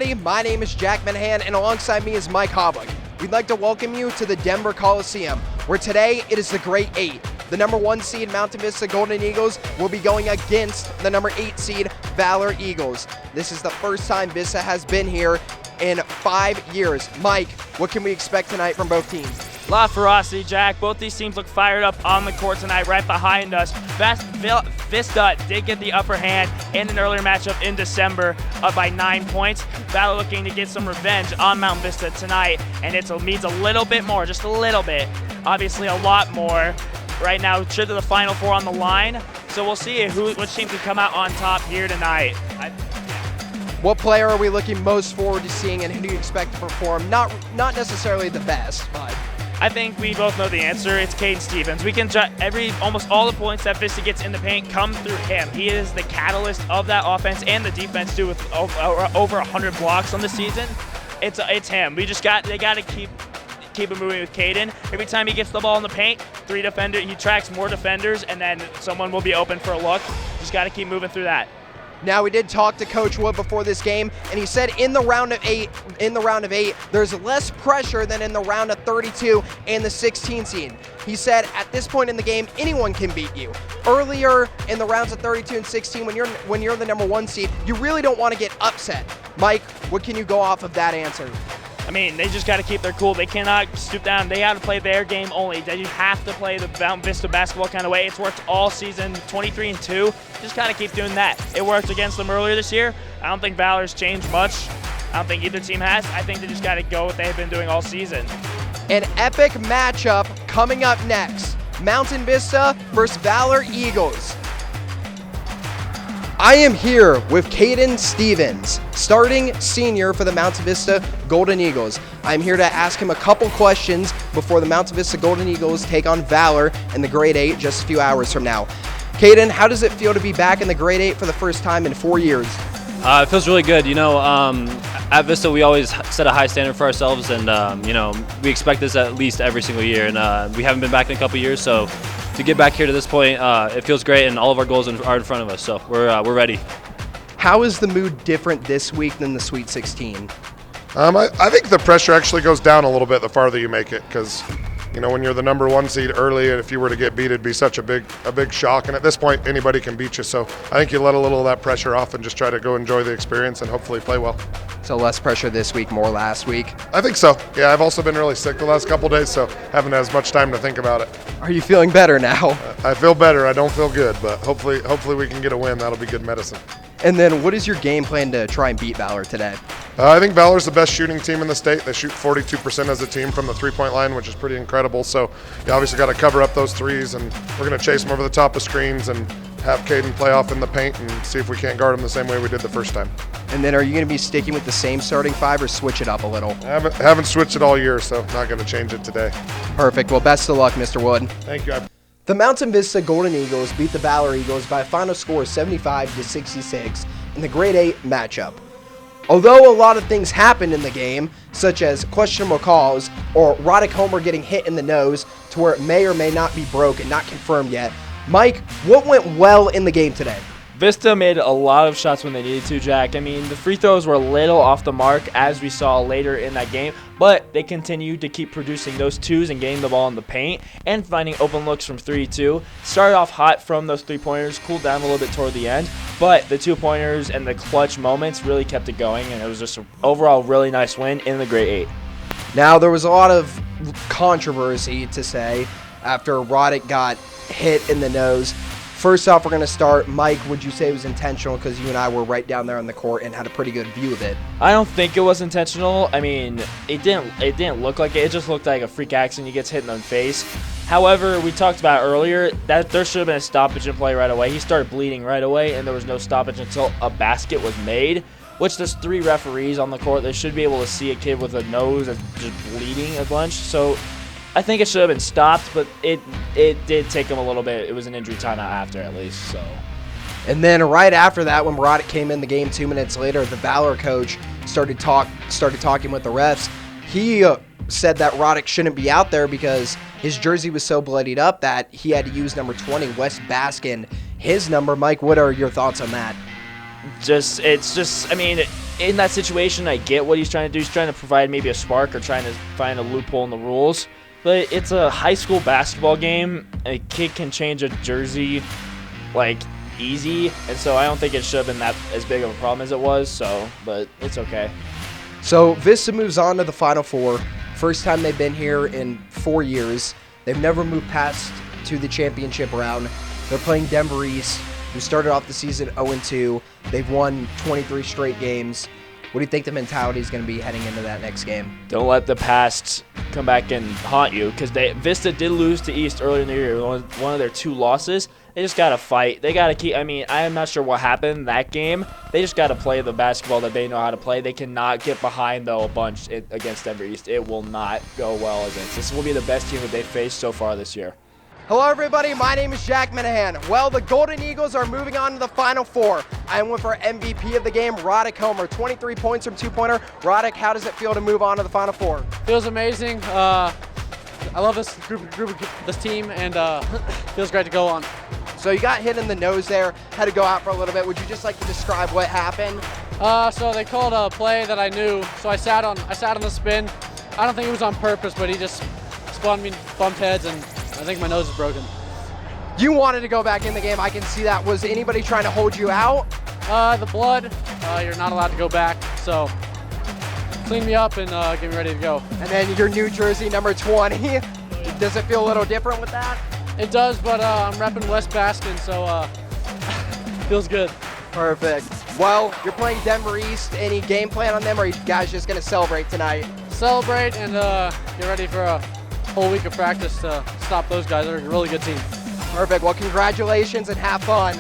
everybody. My name is Jack Minahan, and alongside me is Mike Hobbuck. We'd like to welcome you to the Denver Coliseum, where today it is the Great Eight. The number 1 seed Mountain Vista Golden Eagles will be going against the number 8 seed Valor Eagles. This is the first time Vista has been here in 5 years. Mike, what can we expect tonight from both teams? A lot of ferocity, Jack. Both these teams look fired up on the court tonight, right behind us. Vista did get the upper hand in an earlier matchup in December, up by 9 points. Valor looking to get some revenge on Mountain Vista tonight, and it means a little bit more, just a little bit. Obviously, a lot more. Right now, trip to the Final Four on the line, so we'll see which team can come out on top here tonight. What player are we looking most forward to seeing, and who do you expect to perform? Not necessarily the best, but I think we both know the answer. It's Caden Stevens. We can almost all the points that Vista gets in the paint come through him. He is the catalyst of that offense and the defense too, with over 100 blocks on the season. It's him. They got to keep it moving with Caden. Every time he gets the ball in the paint, he tracks more defenders, and then someone will be open for a look. Just got to keep moving through that. Now, we did talk to Coach Wood before this game, and he said in the round of eight, there's less pressure than in the round of 32 and the 16 seed. He said at this point in the game, anyone can beat you. Earlier in the rounds of 32 and 16, when you're the number 1 seed, you really don't want to get upset. Mike, what can you go off of that answer? I mean, they just got to keep their cool. They cannot stoop down. They got to play their game only. You have to play the Mountain Vista basketball kind of way. It's worked all season, 23-2. Just got to keep doing that. It worked against them earlier this year. I don't think Valor's changed much. I don't think either team has. I think they just got to go what they've been doing all season. An epic matchup coming up next. Mountain Vista versus Valor Eagles. I am here with Caden Stevens, starting senior for the Mountain Vista Golden Eagles. I'm here to ask him a couple questions before the Mountain Vista Golden Eagles take on Valor in the Grade 8 just a few hours from now. Caden, how does it feel to be back in the Grade 8 for the first time in 4 years? It feels really good. At Vista, we always set a high standard for ourselves, and we expect this at least every single year. And we haven't been back in a couple years, so to get back here to this point, it feels great, and all of our goals are in front of us. So we're ready. How is the mood different this week than the Sweet 16? I think the pressure actually goes down a little bit the farther you make it, because when you're the number 1 seed early, and if you were to get beat, it'd be such a big shock. And at this point, anybody can beat you. So I think you let a little of that pressure off and just try to go enjoy the experience and hopefully play well. So less pressure this week, more last week? I think so. Yeah, I've also been really sick the last couple days, so haven't had as much time to think about it. Are you feeling better now? I feel better. I don't feel good, but hopefully we can get a win. That'll be good medicine. And then what is your game plan to try and beat Valor today? I think Valor's the best shooting team in the state. They shoot 42% as a team from the three-point line, which is pretty incredible. So you obviously got to cover up those threes, and we're going to chase them over the top of screens and have Caden play off in the paint and see if we can't guard them the same way we did the first time. And then are you going to be sticking with the same starting 5 or switch it up a little? I haven't switched it all year, so not going to change it today. Perfect. Well, best of luck, Mr. Wood. Thank you. The Mountain Vista Golden Eagles beat the Valor Eagles by a final score of 75-66 in the Grade 8 matchup. Although a lot of things happened in the game, such as questionable calls or Roddick Homer getting hit in the nose to where it may or may not be broken, not confirmed yet, Mike, what went well in the game today? Vista made a lot of shots when they needed to, Jack. I mean, the free throws were a little off the mark, as we saw later in that game, but they continued to keep producing those twos and getting the ball in the paint and finding open looks from 3-2. Started off hot from those three-pointers, cooled down a little bit toward the end, but the 2-pointers and the clutch moments really kept it going, and it was just an overall really nice win in the Grade 8. Now, there was a lot of controversy to say after Roddick got hit in the nose. First off, we're going to start. Mike, would you say it was intentional, because you and I were right down there on the court and had a pretty good view of it? I don't think it was intentional. I mean, it didn't look like it. It just looked like a freak accident. He gets hit in the face. However, we talked about earlier that there should have been a stoppage in play right away. He started bleeding right away, and there was no stoppage until a basket was made, which there's 3 referees on the court. They should be able to see a kid with a nose that's just bleeding a bunch. So I think it should have been stopped, but it did take him a little bit. It was an injury timeout after, at least. So. And then right after that, when Roddick came in the game 2 minutes later, the Valor coach started talking with the refs. He said that Roddick shouldn't be out there because his jersey was so bloodied up that he had to use number 20, Wes Baskin, his number. Mike, what are your thoughts on that? I mean, in that situation, I get what he's trying to do. He's trying to provide maybe a spark or trying to find a loophole in the rules. But it's a high school basketball game. A kid can change a jersey, like, easy. And so I don't think it should have been that as big of a problem as it was. So, but it's okay. So Vista moves on to the Final Four. First time they've been here in 4 years. They've never moved past to the championship round. They're playing Denver East, who started off the season 0-2. They've won 23 straight games. What do you think the mentality is going to be heading into that next game? Don't let the past come back and haunt you, because Vista did lose to East earlier in the year. One of their 2 losses. They just got to fight. They got to keep. I mean, I'm not sure what happened in that game. They just got to play the basketball that they know how to play. They cannot get behind, though, a bunch against Denver East. It will not go well against. This will be the best team that they've faced so far this year. Hello, everybody. My name is Jack Minahan. Well, the Golden Eagles are moving on to the Final Four. I am with our MVP of the game, Roddick Homer. 23 points from two-pointer. Roddick, how does it feel to move on to the Final Four? Feels amazing. I love this this team, and feels great to go on. So you got hit in the nose there, had to go out for a little bit. Would you just like to describe what happened? So they called a play that I knew, so I sat on the spin. I don't think it was on purpose, but he just spun me, bumped heads, and I think my nose is broken. You wanted to go back in the game. I can see that. Was anybody trying to hold you out? The blood, you're not allowed to go back, so clean me up and get me ready to go. And then your new jersey, number 20. Does it feel a little different with that? It does, but I'm repping West Baskin, so feels good. Perfect. Well, you're playing Denver East. Any game plan on them, or are you guys just going to celebrate tonight? Celebrate and get ready for a whole week of practice to stop those guys. They're a really good team. Perfect. Well, congratulations and have fun.